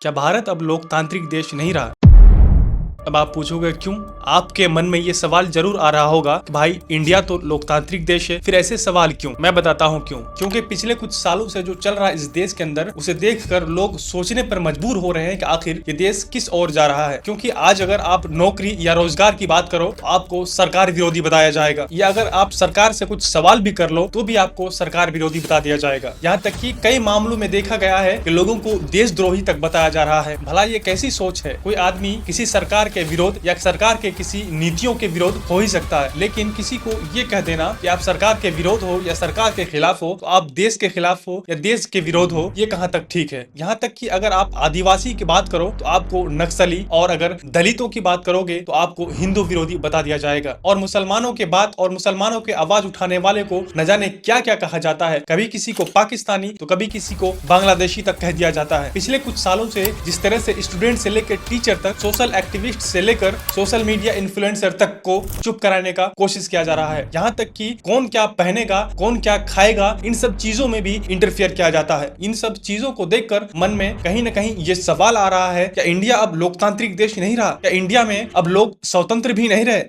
क्या भारत अब लोकतांत्रिक देश नहीं रहा? अब आप पूछोगे क्यों? आपके मन में ये सवाल जरूर आ रहा होगा कि भाई इंडिया तो लोकतांत्रिक देश है, फिर ऐसे सवाल क्यों? मैं बताता हूँ क्यों। क्योंकि पिछले कुछ सालों से जो चल रहा है इस देश के अंदर, उसे देखकर लोग सोचने पर मजबूर हो रहे हैं कि आखिर ये देश किस ओर जा रहा है। क्योंकि आज अगर आप नौकरी या रोजगार की बात करो तो आपको सरकार विरोधी बताया जाएगा, या अगर आप सरकार से कुछ सवाल भी कर लो तो भी आपको सरकार विरोधी बता दिया जाएगा। यहाँ तक कि कई मामलों में देखा गया है कि लोगों को देशद्रोही तक बताया जा रहा है। भला ये कैसी सोच है? कोई आदमी किसी सरकार के विरोध या सरकार के किसी नीतियों के विरोध हो ही सकता है, लेकिन किसी को ये कह देना कि आप सरकार के विरोध हो या सरकार के खिलाफ हो तो आप देश के खिलाफ हो या देश के विरोध हो, ये कहां तक ठीक है। यहाँ तक कि अगर आप आदिवासी की बात करो तो आपको नक्सली, और अगर दलितों की बात करोगे तो आपको हिंदू विरोधी बता दिया जाएगा। और मुसलमानों के बात और मुसलमानों के आवाज उठाने वाले को न जाने क्या क्या कहा जाता है। कभी किसी को पाकिस्तानी तो कभी किसी को बांग्लादेशी तक कह दिया जाता है। पिछले कुछ सालों से जिस तरह से स्टूडेंट से लेकर टीचर तक, सोशल एक्टिविस्ट से लेकर सोशल मीडिया इन्फ्लुएंसर तक को चुप कराने का कोशिश किया जा रहा है। यहाँ तक कि कौन क्या पहनेगा, कौन क्या खाएगा, इन सब चीजों में भी इंटरफियर किया जाता है। इन सब चीजों को देखकर मन में कहीं न कहीं ये सवाल आ रहा है, क्या इंडिया अब लोकतांत्रिक देश नहीं रहा? क्या इंडिया में अब लोग स्वतंत्र भी नहीं रहे?